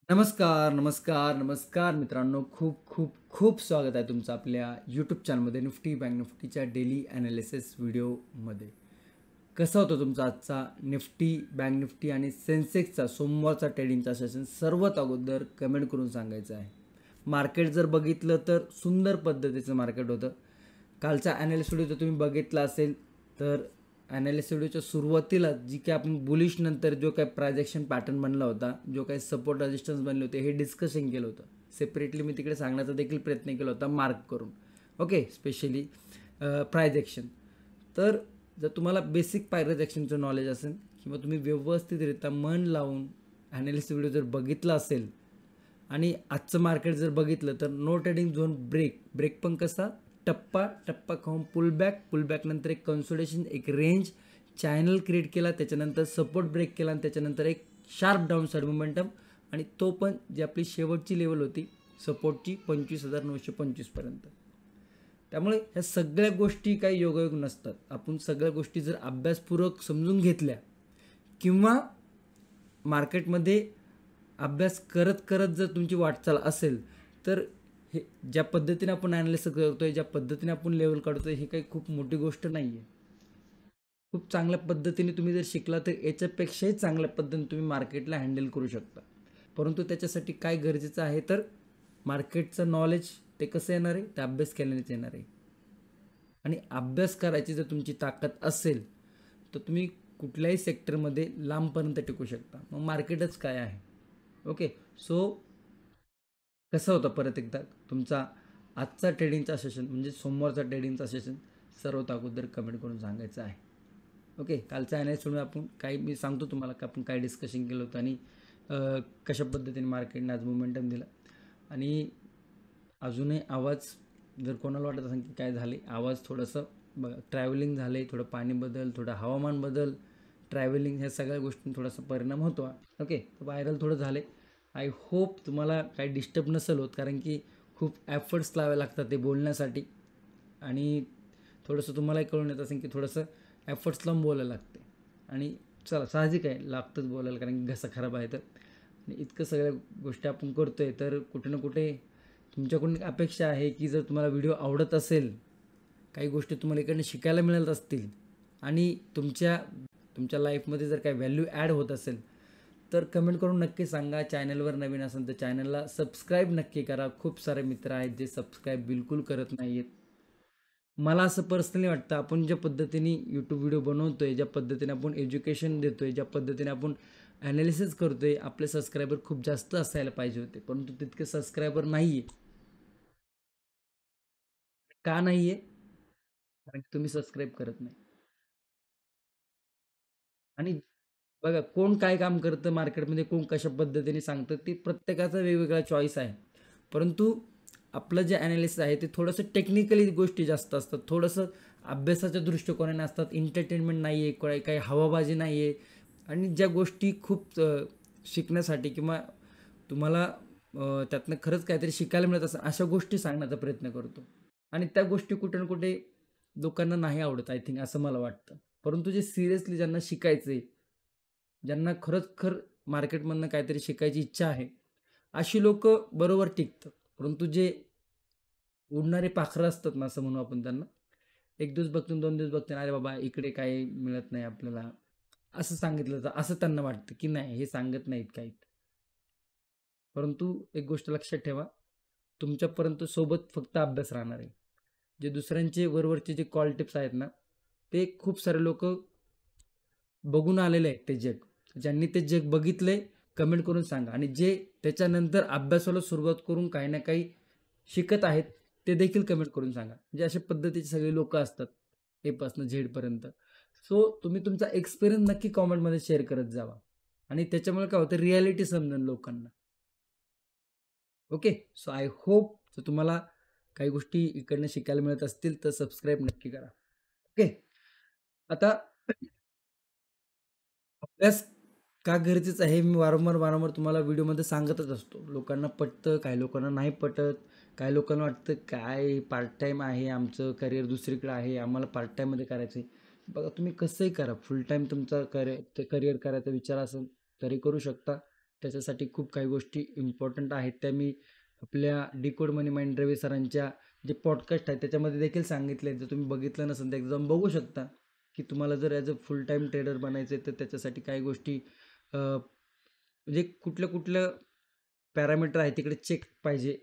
नमस्कार, नमस्कार, नमस्कार मित्रांनो. खूप खूप खूप स्वागत आहे तुमचं आपल्या यूट्यूब चॅनलमध्ये निफ्टी बँक निफ्टीच्या डेली ॲनालिसिस व्हिडिओमध्ये. कसा होता तुमचा आजचा निफ्टी बँक निफ्टी आणि सेन्सेक्सचा सोमवारचा ट्रेडिंगचा सेशन? सर्वात अगोदर कमेंट करून सांगायचं आहे. मार्केट जर बघितलं तर सुंदर पद्धतीचं मार्केट होतं. कालचा ॲनालिसिस व्हिडिओ जर तुम्ही बघितला असेल तर ॲनालिसिस व्हिडिओच्या सुरुवातीला जी काही आपण बुलिश नंतर जो काही प्रायजेक्शन पॅटर्न बनला होता, जो काही सपोर्ट रेजिस्टन्स बनले होते, हे डिस्कशन केलं होतं. सेपरेटली मी तिकडे सांगण्याचा देखील प्रयत्न केला होता मार्क करून. Okay, specially projection. तर जर तुम्हाला बेसिक प्रायजेक्शनचं नॉलेज असेल किंवा तुम्ही व्यवस्थितरित्या मन लावून ॲनालिसिस व्हिडिओ जर बघितला असेल आणि आजचं मार्केट जर बघितलं तर नो ट्रेडिंग झोन ब्रेक पण कसा टप्पा टप्पा खाऊन पुलबॅक नंतर एक कन्सोलिडेशन, एक रेंज चॅनल क्रिएट केला, त्याच्यानंतर सपोर्ट ब्रेक केला आणि त्याच्यानंतर एक शार्प डाऊन साईड मोमेंटम, आणि तो पण जी आपली शेवटची लेवल होती सपोर्टची 25,925 पर्यंत. त्यामुळे ह्या सगळ्या गोष्टी काही योगायोग नसतात. आपण सगळ्या गोष्टी जर अभ्यासपूर्वक समजून घेतल्या किंवा मार्केटमध्ये अभ्यास करत करत जर तुमची वाटचाल असेल तर हे ज्या पद्धतीने आपण ॲनालिसिस करतोय, ज्या पद्धतीने आपण लेवल काढतोय, ही काही खूप मोठी गोष्ट नाही आहे. खूप चांगल्या पद्धतीने तुम्ही जर शिकला तर याच्यापेक्षाही चांगल्या पद्धतीने तुम्ही मार्केटला हँडल करू शकता. परंतु त्याच्यासाठी काय गरजेचं आहे तर मार्केटचं नॉलेज ते कसं येणार आहे, ते अभ्यास केल्यानेच येणार आहे. आणि अभ्यास करायची जर तुमची ताकद असेल तर तुम्ही कुठल्याही सेक्टरमध्ये लांबपर्यंत टिकू शकता. मग मार्केटच काय आहे. ओके, सो कसा होता परत एकदा तुमचा आजचा ट्रेडिंगचा सेशन, म्हणजे सोमवारचा ट्रेडिंगचा सेशन? सर्वात अगोदर कमेंट करून सांगायचं आहे. ओके, कालचा ॲनालिसिस आपण काही मी सांगतो तुम्हाला की आपण काय डिस्कशन केलं होतं आणि कशा पद्धतीने मार्केटने आज मोमेंटम दिला. आणि अजूनही आवाज जर कोणाला वाटत असेल की काय झाले, आवाज थोडंसं बघा, ट्रॅव्हलिंग झाले, थोडं पाणी बदल, थोडं हवामान बदल, ट्रॅव्हलिंग, ह्या सगळ्या गोष्टींचा थोडासा परिणाम होतो. ओके, तर व्हायरल थोडं झाले. आय होप तुम्हाला काही डिस्टर्ब नसेल होत, कारण की खूप एफर्ट्स लावावे लागतात ते बोलण्यासाठी आणि थोडंसं तुम्हालाही कळून येत असेल की थोडंसं एफर्ट्स लावून बोलायला लागते. आणि चला, साहजिक आहे, लागतंच बोलायला, कारण की घसा खराब आहे तर. आणि इतकं सगळ्या गोष्टी आपण करतोय तर कुठे ना कुठे तुमच्याकडून एक अपेक्षा आहे की जर तुम्हाला व्हिडिओ आवडत असेल, काही गोष्टी तुम्हाला इकडनं शिकायला मिळत असतील आणि तुमच्या लाईफमध्ये जर काही व्हॅल्यू ॲड होत असेल तर कमेंट करून नक्की सांगा. चॅनलवर नवीन असेल तर चॅनलला सबस्क्राईब नक्की करा. खूप सारे मित्र आहेत जे सबस्क्राईब बिलकुल करत नाही आहेत. मला असं पर्सनली वाटतं, आपण ज्या पद्धतीने यूट्यूब व्हिडिओ बनवतोय, ज्या पद्धतीने आपण एज्युकेशन देतोय, ज्या पद्धतीने आपण ॲनालिसिस करतोय, आपले सबस्क्रायबर खूप जास्त असायला पाहिजे होते, परंतु तितके सबस्क्रायबर नाही आहे. का नाही आहे? कारण की तुम्ही सबस्क्राईब करत नाही. आणि बघा, कोण काय काम करतं मार्केटमध्ये, कोण कशा पद्धतीने सांगतं, ते प्रत्येकाचा वेगवेगळा चॉईस आहे. परंतु आपलं जे ॲनालिसिस आहे ते थोडंसं टेक्निकली गोष्टी जास्त असतात, थोडंसं अभ्यासाच्या दृष्टिकोनाने असतात, एंटरटेनमेंट नाही आहे, काही हवाबाजी नाही आहे. आणि ज्या गोष्टी खूप शिकण्यासाठी किंवा तुम्हाला त्यातनं खरंच काहीतरी शिकायला मिळत असं अशा गोष्टी सांगण्याचा प्रयत्न करतो. आणि त्या गोष्टी कुठे ना कुठे लोकांना नाही आवडत, आय थिंक, असं मला वाटतं. परंतु जे सिरियसली ज्यांना शिकायचं आहे, ज्यांना खरंच मार्केटमधनं काहीतरी शिकायची इच्छा आहे, अशी लोकं बरोबर टिकतात. परंतु जे उडणारे पाखरं असतात ना, असं म्हणू आपण त्यांना, एक दिवस बघतो, 2 दिवस बघतो, अरे बाबा इकडे काही मिळत नाही आपल्याला, असं सांगितलं तर असं त्यांना वाटतं की नाही, हे सांगत नाहीत काही. परंतु एक गोष्ट लक्षात ठेवा, तुमच्यापर्यंत सोबत फक्त अभ्यास राहणार आहे. जे दुसऱ्यांचे वरवरचे जे कॉल टिप्स आहेत ना, ते खूप सारे लोकं बघून आलेले आहेत ते जग. ज्यांनी ते जग बघितलंय, कमेंट करून सांगा. आणि जे त्याच्यानंतर अभ्यासाला सुरुवात करून काही ना काही शिकत आहेत, ते देखील कमेंट करून सांगा. म्हणजे अशा पद्धतीचे सगळे लोकं असतात, ए पासून झेडपर्यंत. सो तुम्ही तुमचा एक्सपिरियन्स नक्की कमेंटमध्ये शेअर करत जावा. आणि त्याच्यामुळे काय होतं, रिॲलिटी समजेल लोकांना. ओके. सो आय होप जर तुम्हाला काही गोष्टी इकडनं शिकायला मिळत असतील तर सबस्क्राईब नक्की करा. ओके. आता अभ्यास का गरजेचं आहे, मी वारंवार तुम्हाला व्हिडिओमध्ये सांगतच असतो. लोकांना पटतं, काही लोकांना नाही पटत. काही लोकांना वाटतं काय पार्ट टाईम आहे, आमचं करिअर दुसरीकडे आहे, आम्हाला पार्ट टाईममध्ये करायचं आहे. बघा, तुम्ही कसंही करा, फुल टाईम तुमचा करिअर करायचा विचार असेल तरी करू शकता. त्याच्यासाठी खूप काही गोष्टी इम्पॉर्टंट आहेत त्या मी आपल्या डिकोड मनी माइंड रवी सरांच्या जे पॉडकास्ट आहे त्याच्यामध्ये देखील सांगितले. जर तुम्ही बघितलं नसेल तर एकदम बघू शकता की तुम्हाला जर as a full time trader बनायचं आहे तर त्याच्यासाठी काही गोष्टी म्हणजे कुठलं कुठलं पॅरामीटर आहे तिकडे चेक पाहिजे.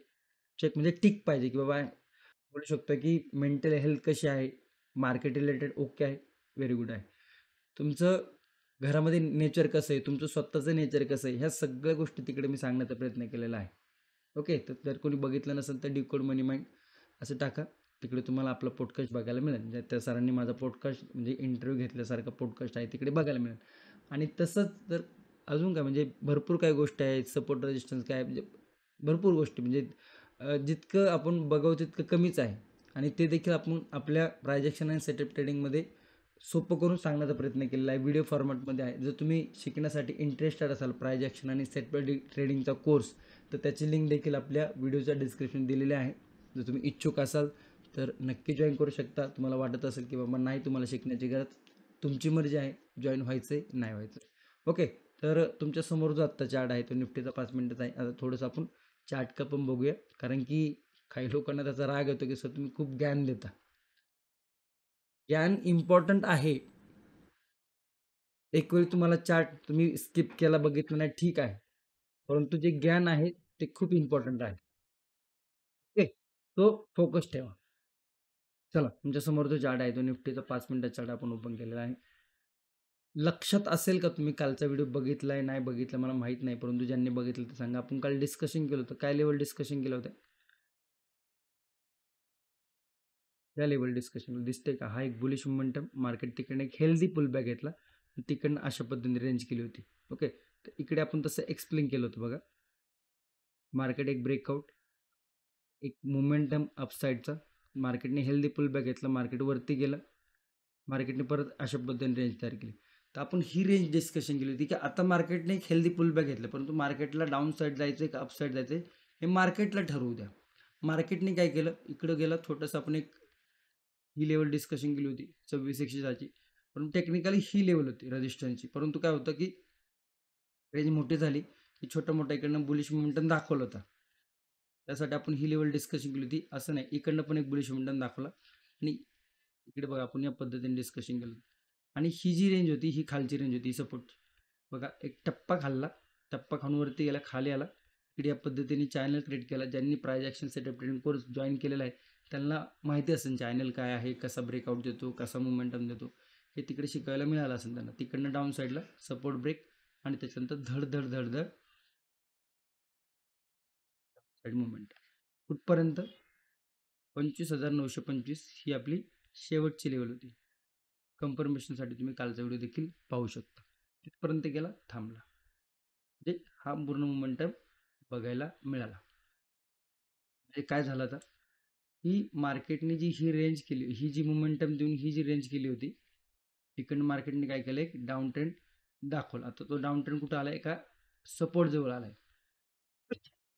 चेक म्हणजे टिक पाहिजे की बाबा बोलू शकतो की मेंटल हेल्थ कशी आहे, मार्केट रिलेटेड ओके आहे, व्हेरी गुड आहे. तुमचं घरामध्ये नेचर कसं आहे, तुमचं स्वतःचं नेचर कसं आहे, ह्या सगळ्या गोष्टी तिकडे मी सांगण्याचा प्रयत्न केलेला आहे. ओके, तर जर कोणी बघितलं नसेल तर डिकोड मनी माइंड असं टाका. तिकडे तुम्हाला आपला पॉडकास्ट बघायला मिळेल. म्हणजे त्या सरांनी माझा पॉडकास्ट म्हणजे इंटरव्ह्यू घेतल्यासारखा पॉडकास्ट आहे तिकडे बघायला मिळेल. आणि तसंच जर अजून काय म्हणजे भरपूर काही गोष्टी आहेत, सपोर्ट रेजिस्टन्स काय म्हणजे भरपूर गोष्टी म्हणजे जितकं आपण बघावं तितकं कमीच आहे. आणि ते देखील आपण आपल्या प्रायजेक्शन आणि सेटअप ट्रेडिंगमध्ये सोपं करून सांगण्याचा प्रयत्न केलेला आहे. व्हिडिओ फॉर्मॅटमध्ये आहे. जर तुम्ही शिकण्यासाठी इंटरेस्टेड असाल प्रायजेक्शन आणि सेटअप ट्रेडिंगचा कोर्स तर त्याची लिंक देखील आपल्या व्हिडिओच्या डिस्क्रिप्शन दिलेली आहे. जर तुम्ही इच्छुक असाल तर नक्की जॉईन करू शकता. तुम्हाला वाटत असेल की बाबा नाही तुम्हाला शिकण्याची गरज, तुमची मर्जी आहे जॉईन व्हायचं आहे नाही व्हायचं. ओके, तर तुमच्यासमोर जो आत्ता चार्ट आहे तो निफ्टीचा 5 मिनिटाचा आहे. आता थोडंसं आपण चार्ट का पण बघूया, कारण की काही लोकांना त्याचा राग येतो की सर तुम्ही खूप ज्ञान देता. ज्ञान इम्पॉर्टंट आहे. एक वेळी तुम्हाला चार्ट तुम्ही स्किप केला बघितलं नाही ठीक आहे, परंतु जे ज्ञान आहे ते खूप इम्पॉर्टंट आहे. ओके, तो फोकस ठेवा. चला, तुमच्यासमोर जो चार्ट आहे तो निफ्टीचा 5 मिनिटाचा चार्ट आपण ओपन केलेला आहे. लक्षात असेल का तुम्ही कालचा व्हिडिओ बघितलाय नाही बघितला मला माहित नाही, परंतु ज्यांनी बघितलं ते सांगा. आपण काल डिस्कशन केलं होतं. काय लेवल डिस्कशन केलं होतं? या लेवल डिस्कशन दिसते का? हा एक बुलिश मोमेंटम, मार्केट तिकडे एक हेल्दी पुलबॅक घेतला, तिकडनं अशा पद्धतीने रेंज केली होती. ओके, तर इकडे आपण तसं एक्सप्लेन केलं होतं बघा. मार्केट एक ब्रेकआउट, एक मोमेंटम अपसाईडचा, मार्केटने हेल्दी पुलबॅक घेतला, मार्केट वरती गेलं, मार्केटने परत अशा पद्धतीने रेंज तयार केली. तर आपण ही रेंज डिस्कशन केली होती की आता मार्केटने एक हेल्दी पुलबॅक घेतलं, परंतु मार्केटला डाऊन साईड जायचं का अप साईड जायचं हे मार्केटला ठरवू द्या. मार्केटने काय केलं, इकडं गेलं थोडंसं आपण एक ही लेवल डिस्कशन केली होती 26,106ची, परंतु टेक्निकली ही लेवल होती रेजिस्टन्सची. परंतु काय होतं की रेंज मोठी झाली की छोटा मोठा इकडनं बुलिश मोमेंटम दाखवला होता. त्यासाठी आपण ही लेवल डिस्कशन केली होती. असं नाही, इकडनं पण एक बुलिश मोमेंटम दाखवला आणि इकडे बघा आपण या पद्धतीने डिस्कशन केलं. आणि ही जी रेंज होती ही खालची रेंज होती सपोर्ट. बघा एक टप्पा खाल्ला, टप्पा खाऊन वरती गेला, खाली आला, इकडे या पद्धतीने चॅनल क्रिएट केला. ज्यांनी price action setup trading course join केलेला आहे त्यांना माहिती असेल चॅनल काय आहे, कसा ब्रेकआउट देतो, कसा मोमेंटम देतो, हे तिकडे शिकायला मिळालं असेल त्यांना. तिकडनं डाऊन साईडला सपोर्ट ब्रेक आणि त्याच्यानंतर धड धड धड धड साईड मुवमेंट कुठपर्यंत 25,925 ही आपली शेवटची लेवल होती. कन्फर्मेशनसाठी तुम्ही कालचा व्हिडिओ देखील पाहू शकता. तिथपर्यंत गेला, थांबला. म्हणजे हा पूर्ण मोमेंटम बघायला मिळाला. म्हणजे काय झालं आता, ही मार्केटने जी ही रेंज केली, ही जी मोमेंटम देऊन ही जी रेंज केली होती, तिकडनं मार्केटने काय केलं, एक डाऊन ट्रेंड दाखवला. आता तो डाऊन ट्रेंड कुठं आलाय, एका सपोर्ट जवळ आलाय.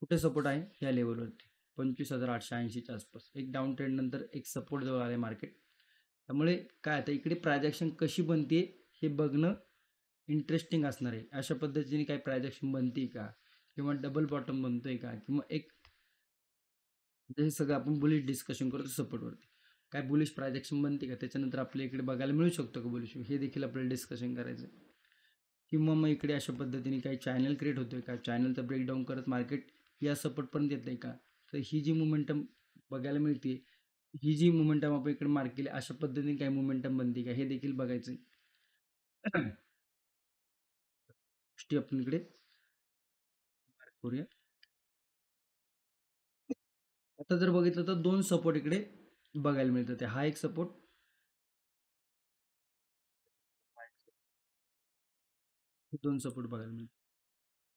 कुठे सपोर्ट आहे, या लेवलवरती 25,880च्या आसपास. एक डाऊन ट्रेंड नंतर एक सपोर्ट जवळ आलाय मार्केट. त्यामुळे काय आता इकडे प्रायजेक्शन कशी बनते हे बघणं इंटरेस्टिंग असणार आहे. अशा पद्धतीने काही प्रायजेक्शन बनते का, किंवा डबल बॉटम बनतोय का, किंवा एक हे सगळं आपण बुलिश डिस्कशन करतो सपोर्टवरती. काय बुलिश प्रायजेक्शन बनते का, त्याच्यानंतर आपल्या इकडे बघायला मिळू शकतो का बुलिश, हे देखील आपल्याला डिस्कशन करायचं. किंवा मग इकडे अशा पद्धतीने काही चॅनल क्रिएट होतोय का, चॅनलचा ब्रेकडाऊन करत मार्केट या सपोर्टपर्यंत येत आहे का. तर ही जी मुमेंटम बघायला मिळते, ही जी मुमेंटम आपण इकडे मार्क केली अशा पद्धतीने काही मुमेंटम बनते का हे देखील बघायचं. गोष्टी आपण इकडे करूया. आता जर बघितलं तर दोन सपोर्ट इकडे बघायला मिळतात. हा एक सपोर्ट, दोन सपोर्ट बघायला मिळतात.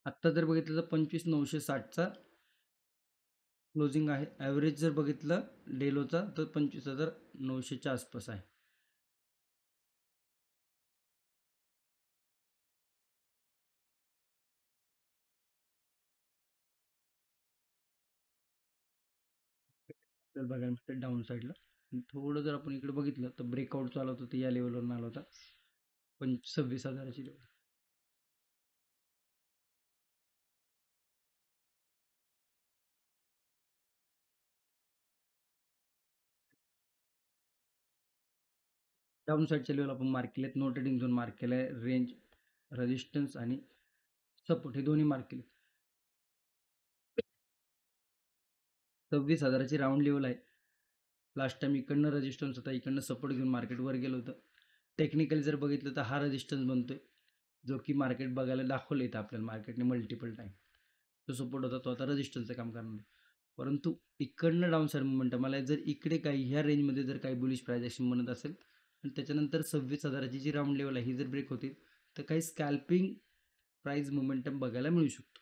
आत्ता जर बघितलं तर 25,960चा क्लोजिंग आहे. ॲव्हरेज जर बघितलं डेलोचा तर 25,900च्या आसपास आहे. आपल्याला बघायला मिळतं डाऊन साईडला. थोडं जर आपण इकडे बघितलं तर ब्रेकआउट चालू होतं ते या लेवलवर आला होता, 26,000ची लेवल. डाऊन साईडच्या लेवल आपण मार्क केलेत, नो ट्रेडिंग झोन मार्क केला आहे, रेंज, रेजिस्टन्स आणि सपोर्ट हे दोन्ही मार्क केले. 26,000ची राऊंड लेवल आहे. लास्ट टाइम इकडनं रेजिस्टन्स होता, इकडनं सपोर्ट घेऊन मार्केट वर गेलं होतं. टेक्निकली जर बघितलं तर हा रेजिस्टन्स बनतोय, जो की मार्केट बघायला दाखवलं येतं आपल्याला मार्केटने मल्टिपल टाइम. जो सपोर्ट होता तो आता रेजिस्टन्सचं काम करणार आहे. परंतु इकडनं डाऊन साईड मोमेंटम मला जर इकडे काही ह्या रेंजमध्ये जर काही बुलिश प्राइस ॲक्शन बनत असेल आणि त्याच्यानंतर 26,000ची जी राऊंड लेवल आहे ही जर ब्रेक होती तर काही स्कॅल्पिंग प्राइस मोमेंटम बघायला मिळू शकतो.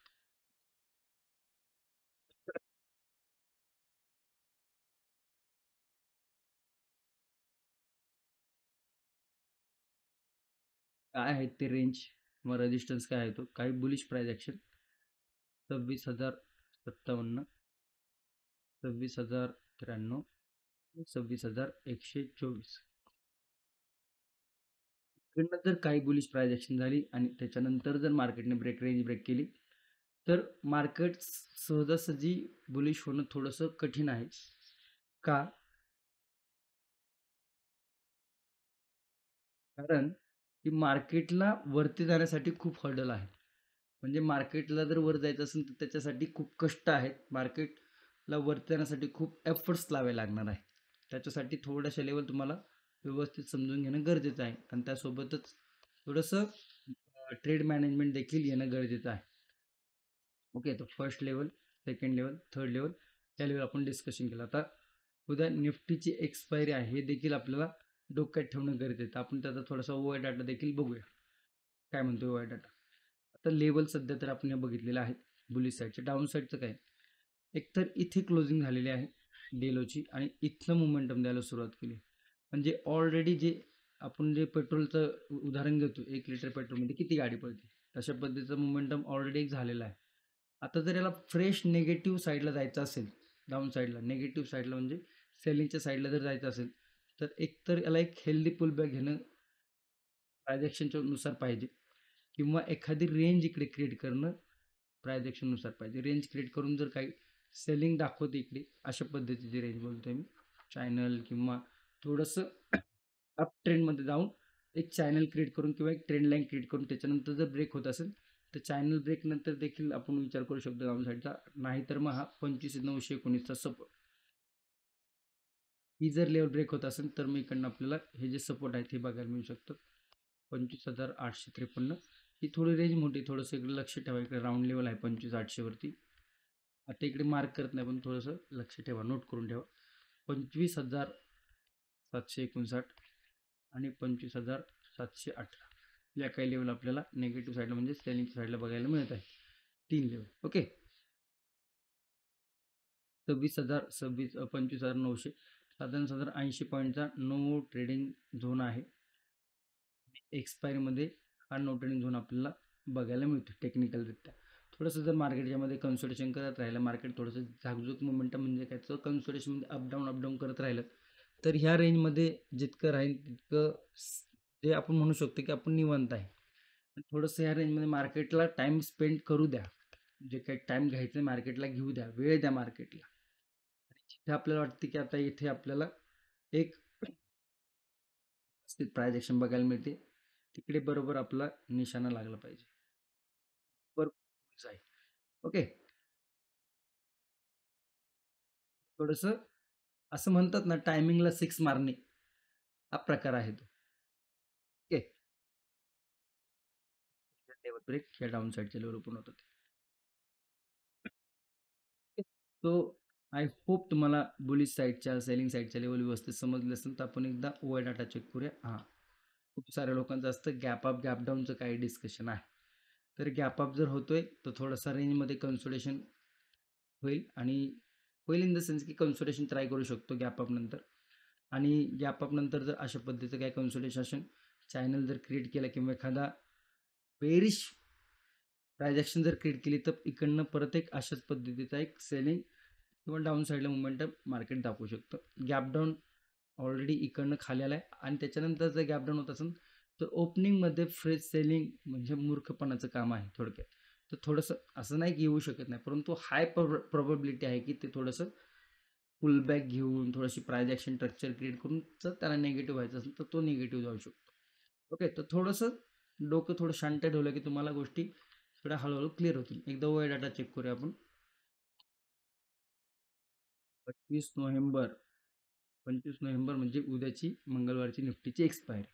काय आहेत ते रेंज किंवा रेजिस्टन्स काय आहे तो, काही बुलिश प्राइस ॲक्शन 26,057, 26,093, 26,124. इकडनं जर काही बुलिश प्राइस ॲक्शन झाली आणि त्याच्यानंतर जर मार्केटने रेंज ब्रेक केली तर मार्केट सहजासहजी बुलिश होणं थोडंसं कठीण आहे. का? कारण की मार्केटला वरती जाण्यासाठी खूप हर्डल आहे. म्हणजे मार्केटला जर वर जायचं असेल तर त्याच्यासाठी खूप कष्ट आहेत. मार्केटला वरती जाण्यासाठी खूप एफर्ट्स लावावे लागणार आहे. त्याच्यासाठी थोड्याशा लेवल तुम्हाला व्यवस्थित समजून घेणं गरजेचं आहे आणि त्यासोबतच थोडंसं ट्रेड मॅनेजमेंट देखील येणं गरजेचं आहे. ओके, तर first level, second level, third level या लेवल आपण डिस्कशन केलं. आता उद्या निफ्टीची एक्सपायरी आहे हे देखील आपल्याला डोक्यात ठेवणं गरजेचं. आपण त्याचा थोडासा ओवाय डाटा देखील बघूया, काय म्हणतो ओवाय डाटा. आता लेवल सध्या तर आपण बघितलेलं आहे बुलिश साईडचे. डाऊन साईडचं काय, एकतर इथे क्लोजिंग झालेली आहे डेलोची आणि इथनं मोमेंटम द्यायला सुरुवात केली. म्हणजे ऑलरेडी जे आपण जे पेट्रोलचं उदाहरण घेतो, 1 लिटर पेट्रोलमध्ये किती गाडी पळते, तशा पद्धतीचं मोमेंटम ऑलरेडी एक झालेलं आहे. आता जर याला फ्रेश नेगेटिव्ह साईडला जायचं असेल, डाऊन साईडला नेगेटिव्ह साईडला म्हणजे सेलिंगच्या साईडला जर जायचं असेल तर एकतर याला एक हेल्दी पुलबॅक घेणं प्रायजेक्शनच्या नुसार पाहिजे किंवा एखादी रेंज इकडे क्रिएट करणं प्रायजेक्शन नुसार पाहिजे. रेंज क्रिएट करून जर काही सेलिंग दाखवते इकडे अशा पद्धतीची रेंज बोलतोय मी, चॅनल किंवा थोडंसं अप ट्रेंडमध्ये जाऊन एक चॅनल क्रिएट करून किंवा एक ट्रेंड लाईन क्रिएट करून त्याच्यानंतर जर ब्रेक होत असेल तर चॅनल ब्रेक नंतर देखील आपण विचार करू शकतो डाऊन साईडचा. नाहीतर मग हा 25,919चा सपोर्ट, ही जर लेवल ब्रेक होत असेल तर मग इकडनं आपल्याला हे जे सपोर्ट आहेत हे बघायला मिळू शकतं. 25,853 ही थोडी रेंज मोठी, थोडंसं इकडे लक्ष ठेवा. इकडे राऊंड लेवल आहे 25,800 वरती. आता इकडे मार्क करत नाही पण थोडंसं लक्ष ठेवा, नोट करून ठेवा. 25,759 आणि 25,718 या काही लेवल आपल्याला नेगेटिव्ह साईडला म्हणजे सेलिंगच्या साईडला बघायला मिळत आहे. 3 लेवल. ओके, 25,900 साधारण 80 पॉईंटचा नो ट्रेडिंग झोन आहे. एक्सपायरीमध्ये हा नो ट्रेडिंग झोन आपल्याला बघायला मिळतो टेक्निकलरित्या. थोडंसं जर मार्केट यामध्ये कन्सोलिडेशन करत राहिलं, मार्केट थोडंसं झाकझूक मोमेंटम म्हणजे काय, तर कन्सोलिडेशनमध्ये अपडाऊन करत राहिलं तर ह्या रेंजमध्ये जितकं राहील तितकं जे आपण म्हणू शकतो की आपण निवांत आहे. थोडंसं ह्या रेंजमध्ये मार्केटला टाईम स्पेंड करू द्या. जे काही टाईम घ्यायचं मार्केटला घेऊ द्या, वेळ द्या मार्केटला. जिथे आपल्याला वाटते की आता इथे आपल्याला एक प्राइस ॲक्शन बघायला मिळते, तिकडे बरोबर आपला निशाणा लागला पाहिजे. बरोबर आहे. ओके, थोडंसं असं म्हणतात ना, टायमिंगला 6 मारणे हा प्रकार आहे तो. ओके, लेवल ब्रेक या डाऊन साईडच्या लेवल ओपन होतात. सो आय होप तुम्हाला बुलिश साईडच्या सेलिंग साईडच्या लेवल व्यवस्थित समजले असेल. तर आपण एकदा ओआय डाटा चेक करूया. हां, खूप साऱ्या लोकांचं असतं गॅप अप गॅप डाऊनचं काही डिस्कशन आहे. तर गॅप अप जर होतोय तर थोडासा रेंजमध्ये कन्सोलेशन होईल आणि होईल इन द सेन्स की कन्सोलेशन ट्राय करू शकतो गॅप अप नंतर. आणि गॅप अप नंतर जर अशा पद्धतीचं काय कन्सोलेशन चॅनल जर क्रिएट केला किंवा एखादा बेरिश ट्रान्झॅक्शन जर क्रिएट केली तर इकडनं परत एक अशाच पद्धतीचा एक सेलिंग किंवा डाऊन साईडला मुवमेंट मार्केट दाखवू शकतं. गॅप डाऊन ऑलरेडी इकडनं खाली आला आहे आणि त्याच्यानंतर जर गॅप डाऊन होत असेल तर ओपनिंगमध्ये फ्रेश सेलिंग म्हणजे मूर्खपणाचं काम आहे थोडक्यात. तर थोडंसं असं नाही की येऊ शकत नाही, परंतु हाय प्रोबॅबिलिटी आहे की ते थोडंसं पुल बॅक घेऊन थोडीशी प्राइस ॲक्शन स्ट्रक्चर क्रिएट करून जर त्याला निगेटिव्ह व्हायचं असेल तर तो निगेटिव्ह जाऊ शकतो. ओके, तर थोडंसं डोकं थोडं शांत ठेवलं की तुम्हाला गोष्टी थोड्या हळूहळू क्लिअर होतील. एकदा ओए डाटा चेक करूया आपण. 25 नोव्हेंबर 25 नोव्हेंबर म्हणजे उद्याची मंगळवारची निफ्टीची एक्सपायरी.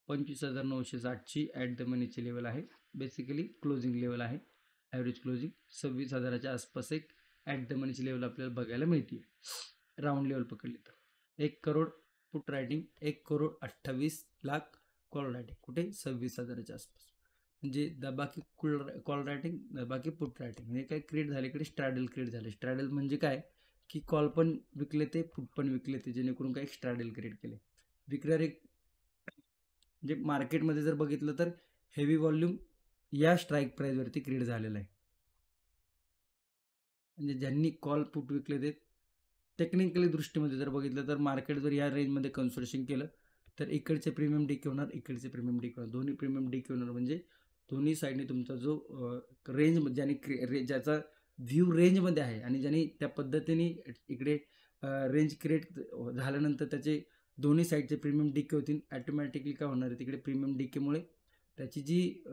25,960ची ॲट द मनीची लेवल आहे. बेसिकली क्लोजिंग लेवल आहे. ॲव्हरेज क्लोजिंग 26,000च्या आसपास एक ॲट द मनीची लेवल आपल्याला बघायला मिळते. राऊंड लेवल पकडली तर 1 crore put writing, 1,28,00,000 call writing. कुठे? 26,000च्या आसपास. म्हणजे दबाकी कॉल रायटिंग, दबाकी पुट रायटिंग. म्हणजे काय क्रिएट झाले, इकडे स्ट्रॅडल क्रिएट झाले. स्ट्रॅडल म्हणजे काय की कॉल पण विकले ते, पुट पण विकले ते, जेणेकरून काय स्ट्रॅडल क्रिएट केले. विकणारे म्हणजे मार्केटमध्ये जर बघितलं तर हेवी व्हॉल्यूम या स्ट्राईक प्राईजवरती क्रिएट झालेला आहे. म्हणजे ज्यांनी कॉल पुट विकले ते टेक्निकली दृष्टीमध्ये जर बघितलं तर मार्केट जर या रेंजमध्ये कन्सोर्शिंग केलं तर इकडचे प्रीमियम डिके होणार, इकडचे प्रीमियम डिके होणार, दोन्ही प्रीमियम डिके होणार. म्हणजे दोन्ही साईडने तुमचा जो रेंज ज्याने ज्याचा व्ह्यू रेंजमध्ये आहे आणि ज्याने त्या पद्धतीने इकडे रेंज क्रिएट झाल्यानंतर त्याचे दोन्ही साईडचे प्रीमियम डिके होतील. ॲटोमॅटिकली काय होणार आहे, तिकडे प्रीमियम डिकेमुळे त्याची जी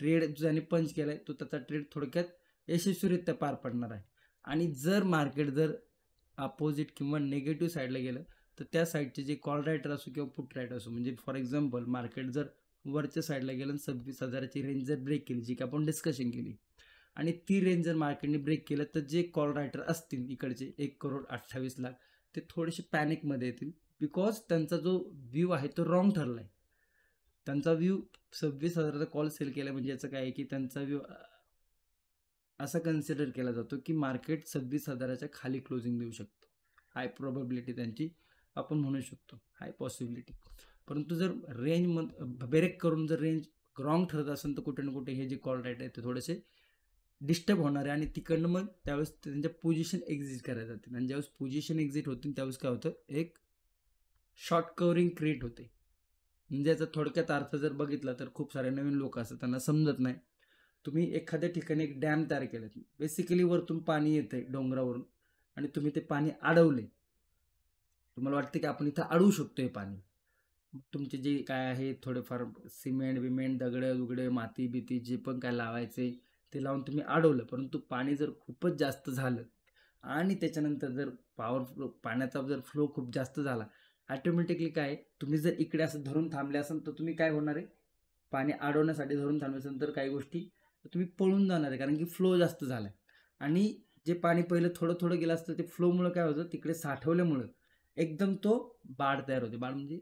ट्रेड ज्याने पंच केला आहे तो त्याचा ट्रेड थोडक्यात यशस्वीरित्या पार पडणार आहे. आणि जर मार्केट जर अपोजिट किंवा नेगेटिव्ह साईडला गेलं तर त्या साईडचे जे कॉल रायटर असो किंवा पुट रायटर असो, म्हणजे फॉर एक्झाम्पल मार्केट जर वरच्या साईडला गेलं आणि 26,000ची रेंज जर ब्रेक केली, जी की आपण डिस्कशन केली, आणि ती रेंज जर मार्केटने ब्रेक केलं तर जे कॉल रायटर असतील इकडचे 1,28,00,000 ते थोडेसे पॅनिकमध्ये येतील. बिकॉज त्यांचा जो व्ह्यू आहे तो रॉंग ठरला आहे. त्यांचा व्ह्यू 26,000चा कॉल सेल केला म्हणजे याचं काय आहे की त्यांचा व्ह्यू असा कन्सिडर केला जातो की मार्केट 26,000च्या खाली क्लोजिंग देऊ शकतो. हाय प्रोबॅबिलिटी त्यांची आपण म्हणू शकतो, हाय पॉसिबिलिटी. परंतु जर रेंज ब्रेक करून जर रेंज रॉंग ठरत असेल तर कुठे ना कुठे हे जे कॉल राईट आहे ते थोडेसे डिस्टर्ब होणार आहे आणि तिकडनं मग त्यावेळेस त्यांच्या पोझिशन एक्झिट करायला जातील. आणि ज्यावेळेस पोझिशन एक्झिट होतील त्यावेळेस काय होतं, एक शॉर्ट कव्हरिंग क्रिएट होते. म्हणजे याचा थोडक्यात अर्थ जर बघितला तर खूप सारे नवीन लोक असतात, त्यांना समजत नाही. तुम्ही एखाद्या ठिकाणी एक डॅम तयार केलं, बेसिकली वरतून पाणी येतंय डोंगरावरून आणि तुम्ही ते पाणी अडवले. तुम्हाला वाटते की आपण इथं अडवू शकतो हे पाणी. तुमचे जे काय आहे थोडेफार सिमेंट बिमेंट दगडं उगडे माती बिती जे पण काय लावायचे ते लावून तुम्ही अडवलं. परंतु पाणी जर खूपच जास्त झालं आणि त्याच्यानंतर जर पाण्याचा जर फ्लो खूप जास्त झाला, ॲटोमॅटिकली काय तुम्ही जर इकडे असं धरून थांबले असाल तर तुम्ही काय होणार आहे, पाणी अडवण्यासाठी धरून थांबल्यानंतर काही गोष्टी तुम्ही पळून जाणार आहे, कारण की फ्लो जास्त झाला आहे. आणि जे पाणी पहिलं थोडं थोडं गेलं असतं ते फ्लोमुळं काय होतं, तिकडे साठवल्यामुळं एकदम तो बाढ तयार होते. बाढ म्हणजे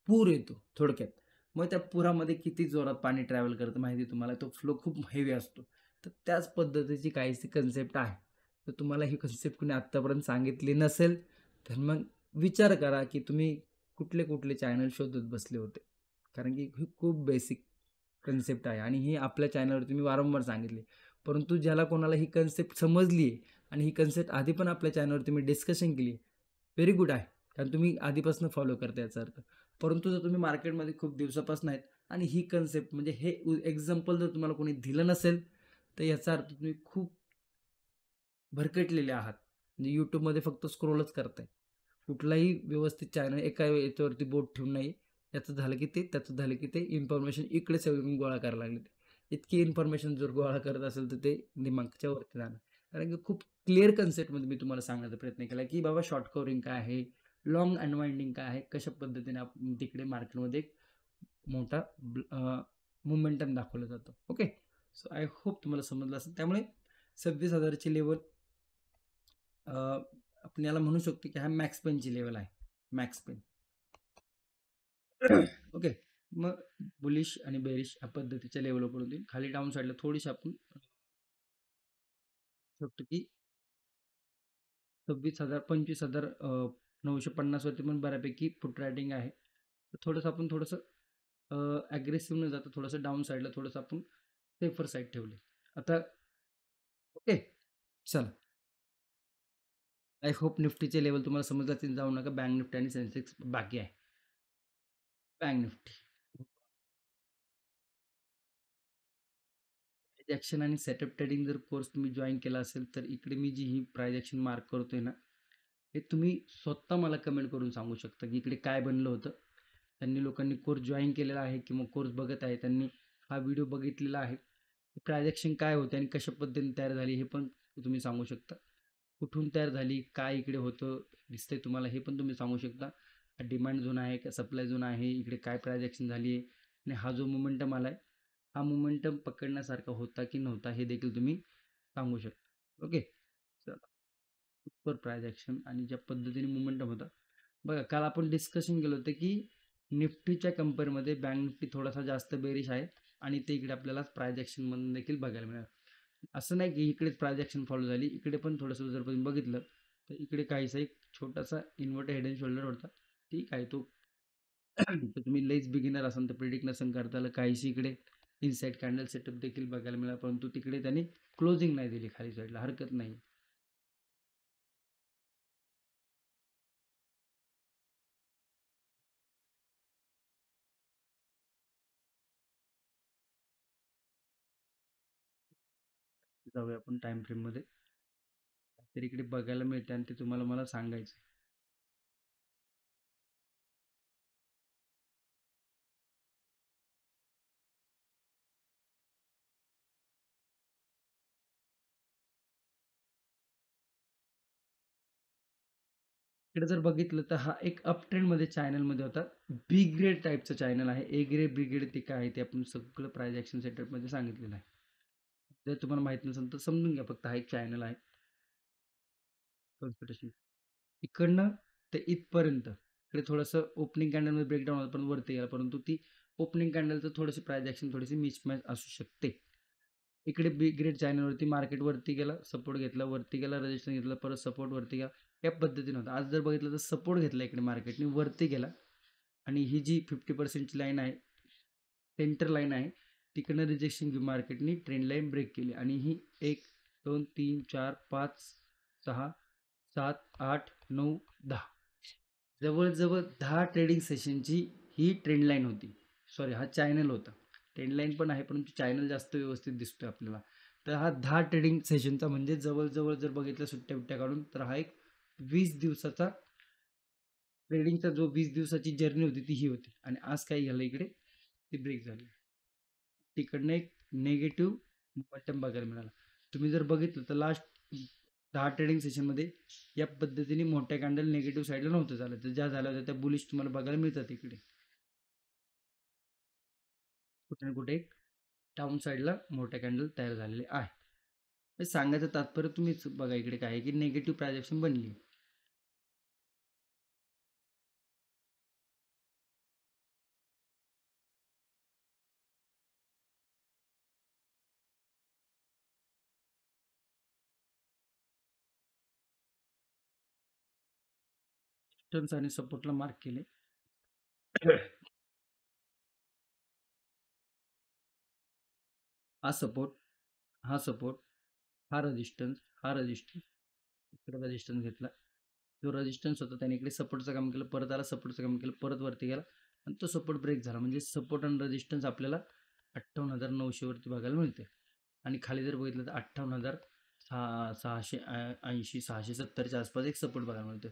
पूर येतो थोडक्यात. मग त्या पुरामध्ये किती जोरात पाणी ट्रॅव्हल करतं माहिती आहे तुम्हाला, तो फ्लो खूप हेवी असतो. तर त्याच पद्धतीची काहीशी कन्सेप्ट आहे. तर तुम्हाला ही कन्सेप्ट कुणी आत्तापर्यंत सांगितली नसेल तर मग विचार करा की तुम्ही कुठले कुठले चॅनल शोधत बसले होते. कारण की ही खूप बेसिक कन्सेप्ट आहे आणि ही आपल्या चॅनलवरती मी वारंवार सांगितली. परंतु ज्याला कोणाला ही कन्सेप्ट समजली आहे आणि ही कन्सेप्ट आधी पण आपल्या चॅनलवरती मी डिस्कशन केली, व्हेरी गुड आहे. कारण तुम्ही आधीपासून फॉलो करता याचा अर्थ. परंतु जर तुम्ही मार्केटमध्ये खूप दिवसापासून आहेत आणि ही कन्सेप्ट म्हणजे हे एक्झाम्पल जर तुम्हाला कोणी दिलं नसेल तर याचा अर्थ तुम्ही खूप भरकटलेले आहात. म्हणजे यूट्यूबमध्ये फक्त स्क्रोलच करताय. कुठलाही व्यवस्थित चॅनल एका याच्यावरती बोट ठेवून नाही, याचं झालं की ते, त्याचं झालं की ते, इन्फॉर्मेशन इकडे सगळीकडून गोळा करायला लागले. इतकी इन्फॉर्मेशन जर गोळा करत असेल तर ते दिमागच्या वरती जाणार. कारण की खूप क्लिअर कन्सेप्टमध्ये मी तुम्हाला सांगण्याचा प्रयत्न केला की बाबा शॉर्ट कव्हरिंग काय आहे, लॉंग अनवाइंडिंग काय आहे, कशा पद्धतीने आपण तिकडे मार्केटमध्ये एक मोठा मोमेंटम दाखवला जातो. ओके, सो आय होप तुम्हाला समजलं असेल. त्यामुळे 26,000ची लेवल आपण याला म्हणू शकतो की हा मॅक्स पेनची लेवल आहे, मॅक्स पेन. ओके, मग बुलिश आणि बेरिश या पद्धतीच्या लेवलवर पडून देईल. खाली डाऊन साईडला थोडीशी आपण शकतो की 26,000 25,000 950 वरती पण बऱ्यापैकी फुट रायटिंग आहे. तर थोडंसं आपण ॲग्रेसिव्ह न जाता थोडंसं डाऊन साईडला थोडंसं आपण सेफर साईड ठेवली. आता ओके, चला. आय होप निफ्टीचे लेवल तुम्हाला समजले असतील. जाऊ नका. बँक निफ्टी आणि सेन्सेक्स बाकी आहे. बँक निफ्टी प्राइस ॲक्शन आणि सेटअप ट्रेडिंग जर कोर्स तुम्ही जॉईन केला असेल तर इकडे मी जी ही प्राइस ॲक्शन मार्क करतोय ना, हे तुम्ही स्वतः मला कमेंट करून सांगू शकता की इकडे काय बनलं होतं. त्यांनी लोकांनी कोर्स जॉईन केलेला आहे किंवा कोर्स बघत आहे, त्यांनी हा व्हिडिओ बघितलेला आहे. ट्रान्झॅक्शन काय होते आणि कशा पद्धतीने तयार झाली हे पण तुम्ही सांगू शकता. कुठून तयार झाली, काय इकडे होतं दिसतंय तुम्हाला हे पण तुम्ही सांगू शकता. डिमांड झोन आहे का सप्लाय झोन आहे, इकडे काय ट्रान्झॅक्शन झाली आहे आणि हा जो मोमेंटम आला आहे, हा मोमेंटम पकडण्यासारखा होता की नव्हता हे देखील तुम्ही सांगू शकता. ओके, चला. सुपर ट्रान्झॅक्शन आणि ज्या पद्धतीने मोमेंटम होता बघा, काल आपण डिस्कशन केलं होतं की निफ्टीच्या कंपेअरमध्ये बँक निफ्टी थोडासा जास्त बेरिश आहे आणि ते इकडे आपल्याला ट्रान्झॅक्शनमधून देखील बघायला मिळालं. असं नाही की इकडेच ट्रान्झॅक्शन फॉलो झाली, इकडे पण थोडंसं जर तुम्ही बघितलं तर इकडे काहीसा एक छोटासा इन्व्हर्टर हेड अँड शोल्डर होता. ठीक आहे, तो तर तुम्ही लईच बिगिनर असाल तर प्रिडिक्ट नसेल करता आलं. काहीशी इकडे इनसाइड कॅन्डल सेटअप देखील बघायला मिळाला, परंतु तिकडे त्यांनी क्लोजिंग नाही दिली खाली साईडला, हरकत नाही. जाऊया आपण टाइम फ्रेममध्ये, तर इकडे बघायला मिळते आणि ते तुम्हाला मला सांगायचं. इकडे जर बघितलं तर हा एक अप ट्रेंडमध्ये चॅनलमध्ये होता. बी ग्रेड टाईपचं चॅनल आहे. ए ग्रेड बी ग्रेड ते काय आहे ते आपण सगळं प्राइस ॲक्शन सेटअपमध्ये सांगितलेलं आहे. जर तुम्हाला माहित नसेल तर समजून घ्या, फक्त हा एक चॅनल आहे कॉन्स्पिरेशन. इकडनं ते इथपर्यंत इकडे थोडंसं ओपनिंग कॅन्डलमध्ये ब्रेकडाऊन होतं पण वरती गेला, परंतु ती ओपनिंग कॅन्डलचं थोडीशी प्राइस ॲक्शन थोडीशी मिसमॅच असू शकते. इकडे बी ग्रेड चॅनलवरती मार्केट वरती गेला, सपोर्ट घेतला, वरती गेला, रजिस्ट्रेशन घेतलं, परत सपोर्ट वरती गेला, या पद्धतीने होतं. आज जर बघितलं तर सपोर्ट घेतला इकडे मार्केटने, वरती गेला आणि ही जी 50%ची लाईन आहे, सेंटर लाईन आहे, तिकडनं रिजेक्शन घेऊन मार्केटने ट्रेंड लाईन ब्रेक केली आणि ही 1 2 3 4 5 6 7 8 9 10 जवळजवळ 10 ट्रेडिंग सेशनची ही ट्रेंड लाईन होती. सॉरी, हा चॅनल होता. ट्रेंड लाईन पण आहे परंतु चॅनल जास्त व्यवस्थित दिसतोय आपल्याला. तर हा 10 ट्रेडिंग सेशनचा म्हणजे जवळजवळ जर बघितलं सुट्ट्या बिट्ट्या काढून तर हा एक 20 दिवसाचा ट्रेडिंगचा जो 20 दिवसाची जर्नी होती ती ही होती आणि आज काय झालं इकडे, ती ब्रेक झाली. तिकडनं एक नेगेटिव्ह बटन बघायला मिळाला. तुम्ही जर बघितलं तर लास्ट 10 ट्रेडिंग सेशनमध्ये या पद्धतीने मोठ्या कॅन्डल नेगेटिव्ह साईडला नव्हतं झालं, तर ज्या झाल्या होत्या त्या बुलिश तुम्हाला बघायला मिळतात इकडे. कुठे ना कुठे एक डाऊन साईडला मोठ्या कॅन्डल तयार झालेले आहे. हे सांगायचं तात्पर्य तुम्हीच बघा इकडे काय आहे की नेगेटिव्ह प्रायजेक्शन बनली. रेजिस्टन्स आणि सपोर्टला मार्क केले. हा सपोर्ट, हा सपोर्ट, हा रेजिस्टन्स, हा रेजिस्टन्स, इकडे रेजिस्टन्स घेतला. जो रेजिस्टन्स होता त्याने इकडे सपोर्टचं काम केलं, परत आला, सपोर्टचं काम केलं, परत वरती गेला आणि तो सपोर्ट ब्रेक झाला. म्हणजे सपोर्ट आणि रेजिस्टन्स आपल्याला 58,900 वरती बघायला मिळते आणि खाली जर बघितलं तर 58,000 680 670च्या आसपास एक सपोर्ट बघायला मिळतो.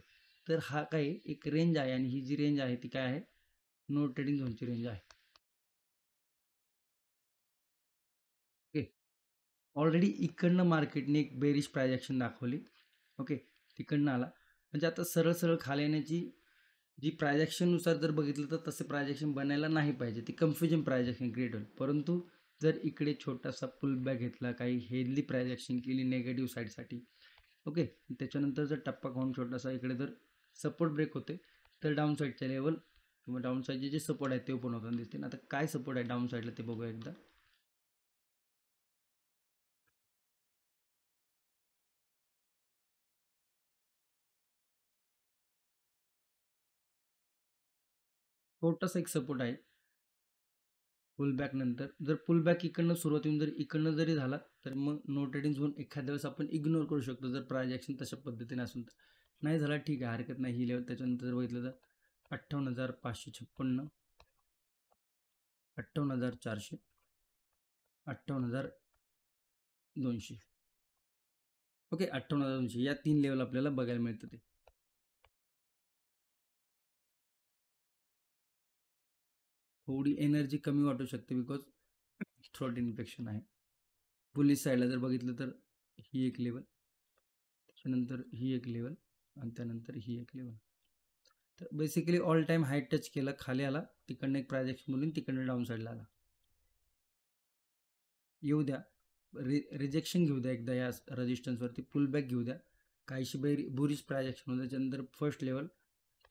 तर हा काही एक रेंज आहे आणि ही जी रेंज आहे ती काय आहे, नो ट्रेडिंग झोनची रेंज आहे. ओके, ऑलरेडी इकडनं मार्केटने एक बेरिश प्रायजेक्शन दाखवली. ओके, तिकडनं आला म्हणजे आता सरळ सरळ खाली येण्याची जी प्रायजेक्शननुसार जर बघितलं तर तसे प्रायजेक्शन बनायला नाही पाहिजे, ती कन्फ्युजन प्रायजेक्शन क्रिएट होईल. परंतु जर इकडे छोटासा पुल बॅक घेतला, काही हेल्दी प्रायजेक्शन केली नेगेटिव्ह साईडसाठी, ओके, त्याच्यानंतर जर टप्पा खाऊन छोटासा इकडे जर सपोर्ट ब्रेक होते तर डाऊन साईडच्या लेवल किंवा डाऊन साईडचे जे सपोर्ट आहेत ते ओपन होताना दिसते. आता काय सपोर्ट आहे डाऊन साईडला ते बघूया एकदा. छोटासा एक सपोर्ट आहे पुल बॅक नंतर. जर पुल बॅक इकडनं सुरुवात येऊन जर इकडनं जरी झाला तर मग नो ट्रेडिंग झोन एखाद्या वेळेस आपण इग्नोर करू शकतो जर प्रायजेक्शन तशा पद्धतीने असेल तर. नाही झाला ठीक आहे, हरकत नाही, ही लेवल. त्याच्यानंतर जर बघितलं तर 58,556, 58,400, 58,200. ओके, 58,200 या 3 लेवल आपल्याला बघायला मिळतं ते. थोडी एनर्जी कमी वाटू शकते बिकॉज थ्रोट इन्फेक्शन आहे. बुलिश साईडला जर बघितलं तर ही एक लेवल, त्याच्यानंतर ही एक लेवल आणि त्यानंतर ही एक लेवल. तर बेसिकली ऑल टाईम हाय टच केलं, खाली आला, तिकडनं एक प्रायजेक्शन बोलून तिकडनं डाऊन साईडला आला. येऊ द्या, रिजेक्शन घेऊ द्या एकदा या रेजिस्टन्सवरती, पुल बॅक घेऊ द्या, काहीशी बुरिश प्रायजेक्शन होतं. त्याच्यानंतर फर्स्ट लेवल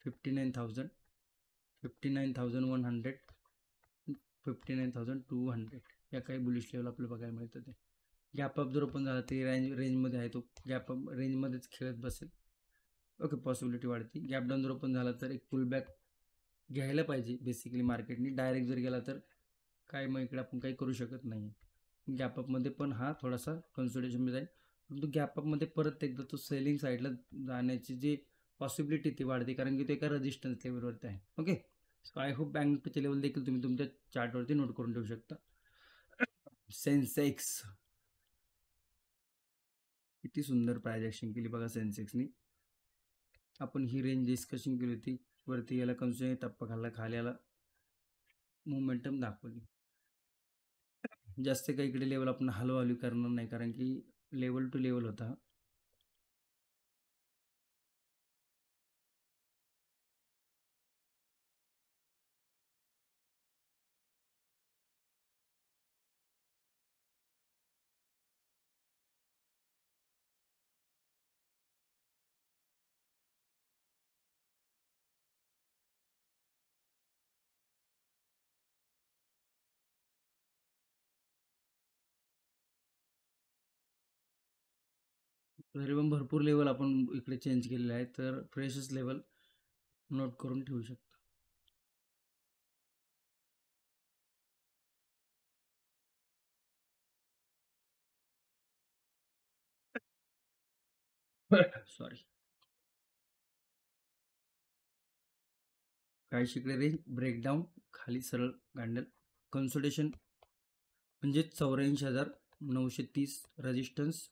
59,000, 59,100, 59,200 या काही बुलिश लेवल आपल्याला बघायला मिळतं. ते गॅप अप जर ओपन झाला तरी रेंजमध्ये आहे, तो गॅप अप रेंजमध्येच खेळत बसेल. ओके, पॉसिबिलिटी वाढते. गॅप डाऊन जर ओपन झाला तर एक पुल बॅक घ्यायला पाहिजे बेसिकली मार्केटने. डायरेक्ट जर गेला तर काय मग इकडे आपण काही करू शकत नाही. गॅपअपमध्ये पण हा थोडासा कन्सोलिडेशनमध्ये जाईल, परंतु गॅपअपमध्ये परत एकदा तो सेलिंग साईडला जाण्याची जी पॉसिबिलिटी ती वाढते, कारण की तो एका रेजिस्टन्स लेवलवरती आहे. Okay, so I hope bank निफ्टीचे लेवल देखील तुम्ही तुमच्या चार्टवरती नोट करून ठेवू शकता. सेन्सेक्स किती सुंदर प्रायजेक्शन केली बघा सेन्सेक्सनी. आपण ही रेंज डिस्कशन केली होती, वरती याला कन्सोलिडेशन टप्पा खाल्ला, खाली याला मोमेंटम दाखवली. जास्त काही इकडे लेवल आपण हलवाली करणार नाही, कारण की लेवल टू लेवल होता. तरी पण भरपूर लेवल आपण इकडे चेंज केलेले आहे, तर फ्रेशच लेवल नोट करून ठेवू शकतो. सॉरी, काही शिकडे रेंज ब्रेकडाऊन, खाली सरळ कॅन्डल कन्सोलिडेशन म्हणजे 84,930 रेजिस्टन्स,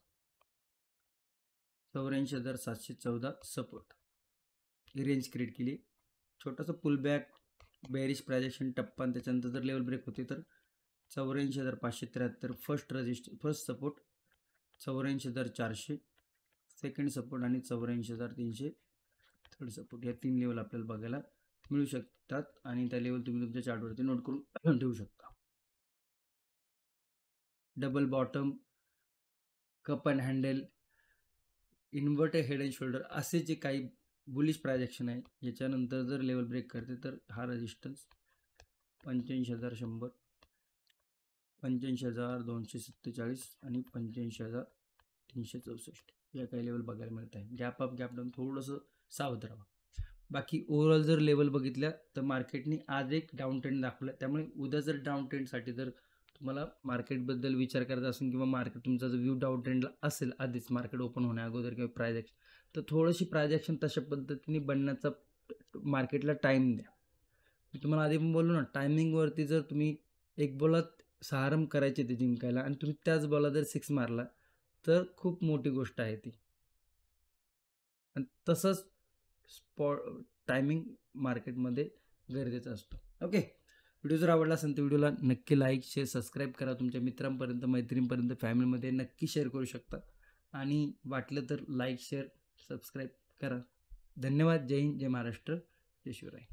84,714 सपोर्ट ही रेंज क्रिएट केली. छोटासा पुलबॅक बेरिश प्रायजेक्शन टप्पा, आणि त्याच्यानंतर जर लेवल ब्रेक होते तर 84,573 फर्स्ट सपोर्ट, 84,400 सेकंड सपोर्ट आणि 84,300 थर्ड सपोर्ट. या 3 लेवल आपल्याला बघायला मिळू शकतात, आणि त्या लेवल तुम्ही तुमच्या चार्टवरती नोट करून ठेवू शकता. Double bottom, cup and handle, inverted head and shoulder असे जे काही बुलिश प्रायजेक्शन आहे, याच्यानंतर जर लेवल ब्रेक करते तर हा रेजिस्टन्स 85,100, 85,247 आणि 85,364 या काही लेवल बघायला मिळत आहे. गॅप अप गॅप डाऊन थोडंसं सावध राहा. बाकी ओव्हरऑल जर लेवल बघितल्या तर मार्केटने आज एक डाऊन ट्रेंड दाखवला, त्यामुळे उद्या जर डाऊन ट्रेंडसाठी जर तुम्हाला मार्केटबद्दल विचार करायचा असेल, किंवा मार्केट तुमचा जर व्ह्यू डाऊन ट्रेंडला असेल आधीच मार्केट ओपन होण्या अगोदर किंवा प्रायजेक्शन, तर थोडीशी प्रायजेक्शन तशा पद्धतीने बनण्याचा मार्केटला टाईम द्या. मी तुम्हाला आधी पण बोललो ना, टायमिंगवरती जर तुम्ही एक बॉलात 6 रन करायचे ते जिंकायला, आणि तुम्ही त्याच बॉला जर 6 मारला तर खूप मोठी गोष्ट आहे ती. आणि तसंच टायमिंग मार्केटमध्ये गरजेचा असतो. ओके, व्हिडिओ जर आवडला असेल तर व्हिडिओला नक्की लाईक शेअर सबस्क्राईब करा. तुमच्या मित्रांपर्यंत मैत्रिणींपर्यंत फॅमिलीमध्ये नक्की शेअर करू शकता, आणि वाटलं तर लाईक शेअर सबस्क्राईब करा. धन्यवाद. जय हिंद, जय महाराष्ट्र, जय शिवराय.